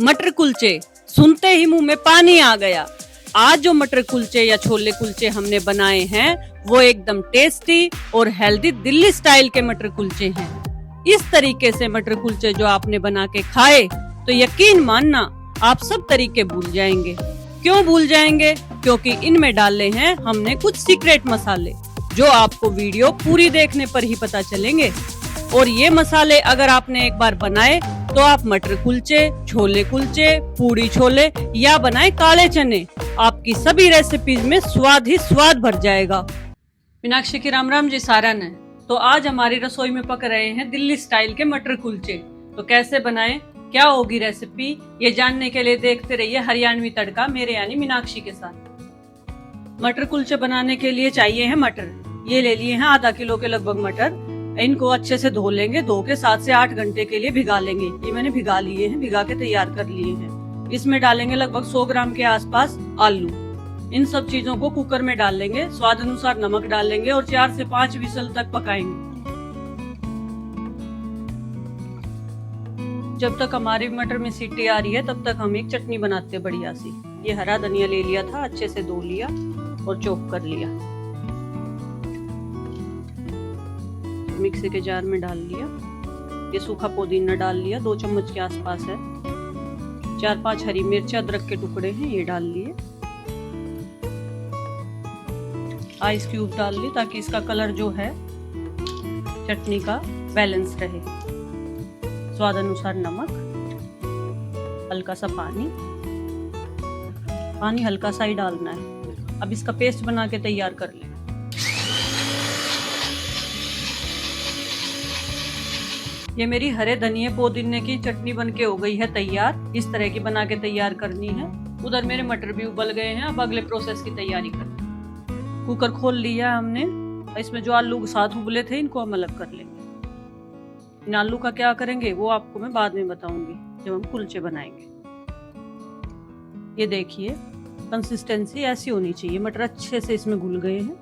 मटर कुलचे सुनते ही मुंह में पानी आ गया। आज जो मटर कुलचे या छोले कुलचे हमने बनाए हैं वो एकदम टेस्टी और हेल्दी दिल्ली स्टाइल के मटर कुलचे हैं। इस तरीके से मटर कुलचे जो आपने बना के खाए तो यकीन मानना आप सब तरीके भूल जाएंगे। क्यों भूल जाएंगे? क्योंकि इनमें डाले हैं हमने कुछ सीक्रेट मसाले जो आपको वीडियो पूरी देखने पर ही पता चलेंगे। और ये मसाले अगर आपने एक बार बनाए तो आप मटर कुलचे, छोले कुलचे, पूड़ी छोले या बनाए काले चने, आपकी सभी रेसिपीज में स्वाद ही स्वाद भर जाएगा। मीनाक्षी की राम राम जी सारन है। तो आज हमारी रसोई में पक रहे हैं दिल्ली स्टाइल के मटर कुलचे। तो कैसे बनाएं, क्या होगी रेसिपी, ये जानने के लिए देखते रहिए हरियाणवी तड़का मेरे यानी मीनाक्षी के साथ। मटर कुलचे बनाने के लिए चाहिए है मटर। ये ले लिए हैं आधा किलो के लगभग मटर। इनको अच्छे से धो लेंगे, धो के 7 से 8 घंटे के लिए भिगा लेंगे। ये मैंने भिगा लिए हैं, भिगा के तैयार कर लिए हैं। इसमें डालेंगे लगभग 100 ग्राम के आसपास आलू। इन सब चीजों को कुकर में डाल लेंगे, स्वाद अनुसार नमक डाल लेंगे और 4 से 5 विसल तक पकाएंगे। जब तक हमारी मटर में सीटी आ रही है तब तक हम एक चटनी बनाते हैं बढ़िया सी। ये हरा धनिया ले लिया था, अच्छे से धो लिया और चॉप कर लिया। मिक्सी के जार में डाल लिया। ये सूखा पुदीना डाल लिया, 2 चम्मच के आसपास है। 4-5 हरी मिर्च, अदरक के टुकड़े हैं, ये डाल लिए। आइस क्यूब डाल लिए ताकि इसका कलर जो है चटनी का बैलेंस रहे। स्वाद अनुसार नमक, हल्का सा पानी हल्का सा ही डालना है। अब इसका पेस्ट बना के तैयार कर लें। ये मेरी हरे धनिए पुदीने की चटनी बनके हो गई है तैयार। इस तरह की बना के तैयार करनी है। उधर मेरे मटर भी उबल गए हैं। अब अगले प्रोसेस की तैयारी करनी। कुकर खोल लिया हमने। इसमें जो आलू साथ उबले थे इनको हम अलग कर लेंगे। इन आलू का क्या करेंगे वो आपको मैं बाद में बताऊंगी जब हम कुलचे बनाएंगे। ये देखिए कंसिस्टेंसी ऐसी होनी चाहिए। मटर अच्छे से इसमें घुल गए हैं,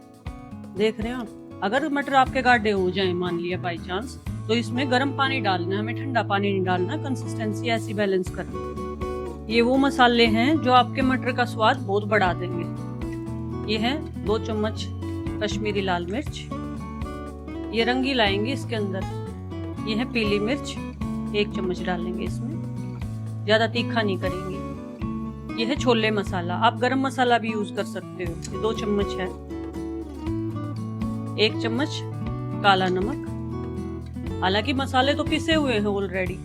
देख रहे हैं आप। अगर मटर आपके गाढ़े हो जाए मान लिया बाई चांस, तो इसमें गर्म पानी डालना है, हमें ठंडा पानी नहीं डालना। कंसिस्टेंसी ऐसी बैलेंस करनी। ये वो मसाले हैं जो आपके मटर का स्वाद बहुत बढ़ा देंगे। ये है 2 चम्मच कश्मीरी लाल मिर्च, ये रंगी लाएंगे इसके अंदर। ये है पीली मिर्च, 1 चम्मच डालेंगे इसमें, ज्यादा तीखा नहीं करेंगे। ये है छोले मसाला, आप गरम मसाला भी यूज कर सकते हो। ये 2 चम्मच है। 1 चम्मच काला नमक। हालांकि मसाले तो पिसे हुए हैं ऑलरेडी,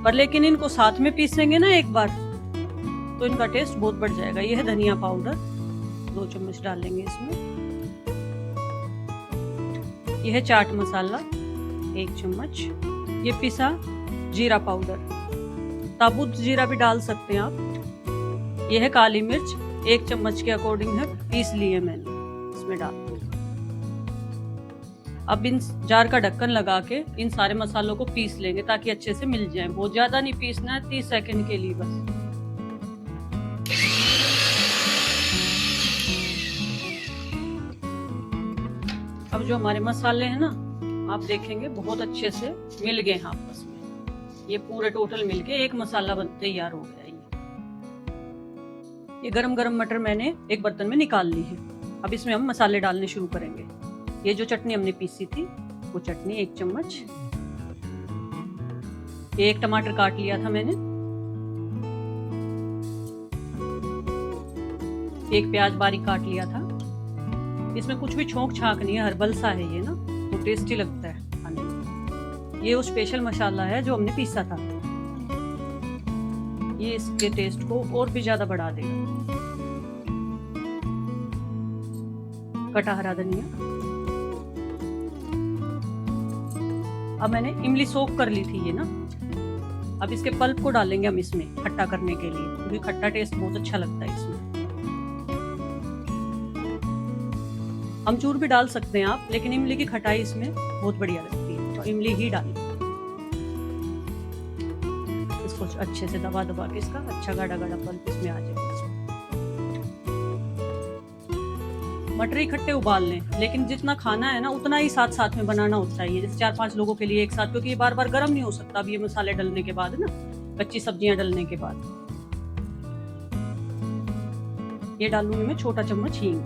पर लेकिन इनको साथ में पीसेंगे ना एक बार तो इनका टेस्ट बहुत बढ़ जाएगा। ये है धनिया पाउडर, 2 चम्मच डालेंगे इसमें। यह है चाट मसाला, 1 चम्मच। ये पिसा जीरा पाउडर, साबुत जीरा भी डाल सकते हैं आप। यह है काली मिर्च, 1 चम्मच के अकॉर्डिंग है, पीस लिए मैंने, इसमें डाल। अब इन जार का ढक्कन लगा के इन सारे मसालों को पीस लेंगे ताकि अच्छे से मिल जाए। बहुत ज्यादा नहीं पीसना है, 30 सेकंड के लिए बस। अब जो हमारे मसाले हैं ना, आप देखेंगे बहुत अच्छे से मिल गए हैं आपस में। ये पूरे टोटल मिलके एक मसाला बन तैयार हो गया। ये गरम गरम मटर मैंने एक बर्तन में निकाल ली है। अब इसमें हम मसाले डालने शुरू करेंगे। ये जो चटनी हमने पीसी थी वो चटनी 1 चम्मच। ये 1 टमाटर काट लिया था मैंने। 1 प्याज बारीक काट लिया था। इसमें कुछ भी छोंक छाक नहीं है, हर्बल सा है ये ना, तो टेस्टी लगता है खाने में। ये वो स्पेशल मसाला है जो हमने पीसा था। ये इसके टेस्ट को और भी ज्यादा बढ़ा देगा। कटा हरा धनिया। अब मैंने इमली सोक कर ली थी ये ना। अब इसके पल्प को डालेंगे हम इसमें खट्टा करने के लिए, क्योंकि खट्टा टेस्ट बहुत अच्छा लगता है इसमें। अमचूर भी डाल सकते हैं आप, लेकिन इमली की खटाई इसमें बहुत बढ़िया लगती है, तो इमली ही डालें। इसको अच्छे से दबा दबा के इसका अच्छा गाढ़ा गाढ़ा पल्प इसमें आ जाएगा। मटर इकट्ठे उबाल लें, लेकिन जितना खाना है ना उतना ही साथ साथ में बनाना होता है। जैसे 4-5 लोगों के लिए एक साथ, क्योंकि ये बार बार गर्म नहीं हो सकता अब ये मसाले डलने के बाद ना, कच्ची सब्जियां डालने के बाद। ये डालूंगी मैं छोटा चम्मच हींग।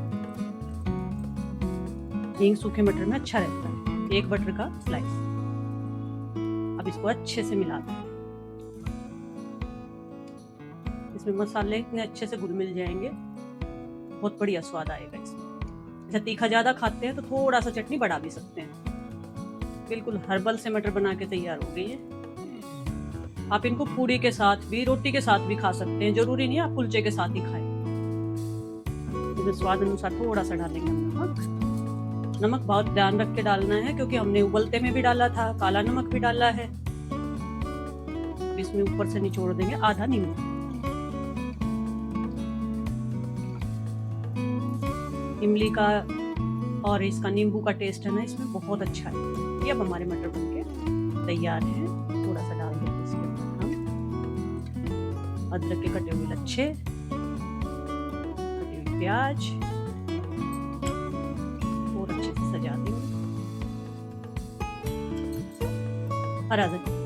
हींग सूखे मटर में अच्छा रहता है। 1 बटर का स्लाइस। अब इसको अच्छे से मिला दें। इसमें मसाले इतने अच्छे से घुल मिल जाएंगे, बहुत बढ़िया स्वाद आएगा इसमें। जैसे तीखा ज्यादा खाते हैं तो थोड़ा सा चटनी बढ़ा भी सकते हैं। बिल्कुल हर्बल से मटर बना के तैयार हो गई है। आप इनको पूड़ी के साथ भी, रोटी के साथ भी खा सकते हैं। जरूरी नहीं आप कुलचे के साथ ही खाएं। इसमें स्वाद अनुसार थोड़ा सा डालेंगे नमक। नमक बहुत ध्यान रख के डालना है, क्योंकि हमने उबलते में भी डाला था, काला नमक भी डाला है। इसमें ऊपर से निचोड़ देंगे आधा नींबू। इमली का और इसका नींबू का टेस्ट है ना इसमें बहुत अच्छा है। ये अब हमारे मटर बनके तैयार हैं। थोड़ा सा डाल देंगे इसके अंदर हम अदरक के कटे हुए लच्छे, कटी हुई प्याज और अच्छे से सजा देंगे। हरा धनिया।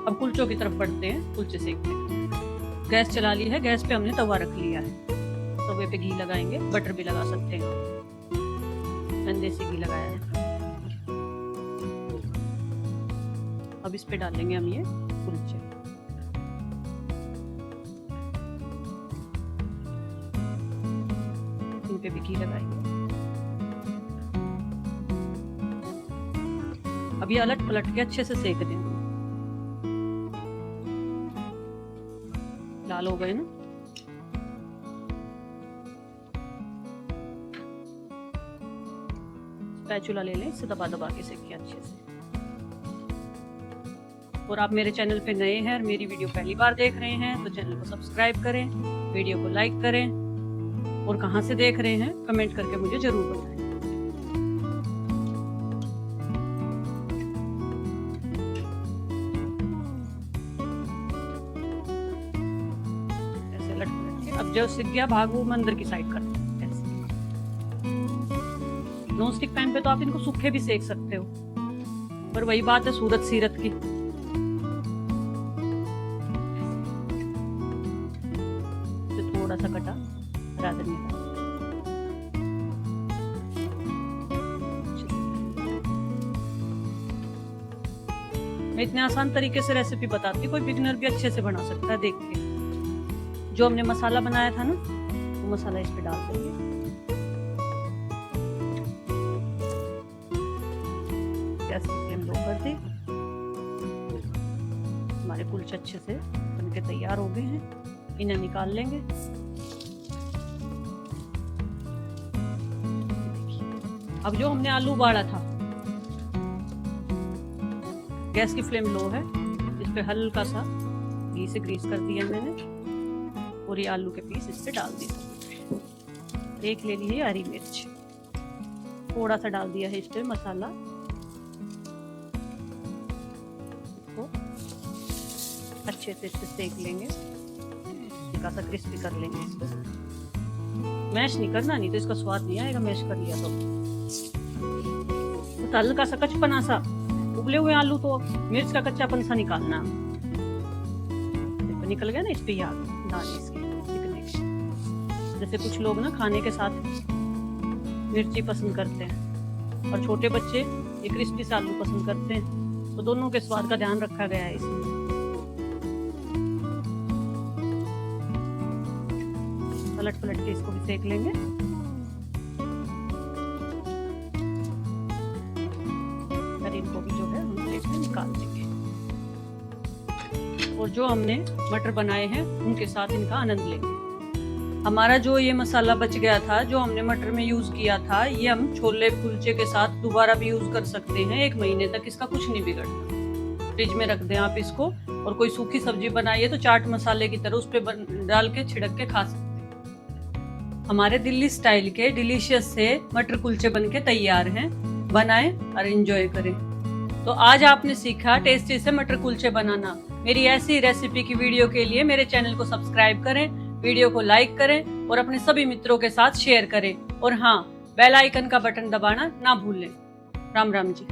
अब कुलचों की तरफ बढ़ते हैं, कुलचे सेकते हैं। गैस चला ली है, गैस पे हमने तवा रख लिया है। तवे पे घी लगाएंगे, बटर भी लगा सकते हैं। मैंने देसी घी लगाया है। अब इस पे डालेंगे हम ये कुलचे। इन पे भी घी लगाएंगे। अब ये अलट पलट के अच्छे से सेक दें। लाल हो गए ना। स्पैचुला ले लें, इससे दबा दबा के सेकिए अच्छे से। और आप मेरे चैनल पे नए हैं और मेरी वीडियो पहली बार देख रहे हैं तो चैनल को सब्सक्राइब करें, वीडियो को लाइक करें, और कहां से देख रहे हैं कमेंट करके मुझे जरूर बताएं। ऐसे लट पलट के अब जो सिक गया भाग वो अंदर की साइड कर दें। नॉन स्टिक पैन पे तो आप इनको सूखे भी सेक सकते हो, पर वही बात है सूरत सीरत की। तो थोड़ा सा कटा हरा धनिया। मैं इतने आसान तरीके से रेसिपी बताती, कोई बिगिनर भी अच्छे से बना सकता है देख के। जो हमने मसाला बनाया था ना, वो मसाला इस पे डाल देंगे। गैस की फ्लेम लो कर दी। हमारे कुलचे अच्छे से बनके तैयार हो गए हैं। इन्हें निकाल लेंगे। अब जो हमने आलू उबाला था, गैस की फ्लेम लो है। इस पे हल्का सा घी से ग्रीस कर दिया मैंने, और ये आलू के पीस इस पे डाल दिए। एक ले ली है हरी मिर्च, थोड़ा सा डाल दिया है इस पे मसाला। अच्छे से इसे सेक लेंगे, हल्का सा क्रिस्पी कर लेंगे इसको। मैश नहीं करना, नहीं तो इसका स्वाद नहीं आएगा मैश कर लिया तो हल्का सा कचपना सा, उबले हुए आलू तो मिर्च का कच्चापन सा निकालना। देखो निकल गया ना इस पे याद दाने इसके दिखने के। जैसे कुछ लोग ना खाने के साथ मिर्ची पसंद करते हैं, और छोटे बच्चे ये क्रिस्पी से आलू पसंद करते हैं, तो दोनों के स्वाद का ध्यान रखा गया है इसमें। पलट पलट के इसको भी सेक लेंगे। फिर इनको भी जो है हम प्लेट में निकाल देंगे, और जो हमने मटर बनाए हैं उनके साथ इनका आनंद लेंगे। हमारा जो ये मसाला बच गया था, जो हमने मटर में यूज किया था, ये हम छोले कुलचे के साथ दोबारा भी यूज कर सकते हैं। 1 महीने तक इसका कुछ नहीं बिगड़ता। फ्रिज में रख दें आप इसको, और कोई सूखी सब्जी बनाइए तो चाट मसाले की तरह उस पे डाल के छिड़क के खा सकते हैं। हमारे दिल्ली स्टाइल के डिलीशियस से मटर कुलचे बनके तैयार हैं। बनाएं और एंजॉय करें। तो आज आपने सीखा टेस्टी से मटर कुलचे बनाना। मेरी ऐसी रेसिपी की वीडियो के लिए मेरे चैनल को सब्सक्राइब करें, वीडियो को लाइक करें और अपने सभी मित्रों के साथ शेयर करें। और हाँ, बेल आइकन का बटन दबाना ना भूलें। राम राम जी।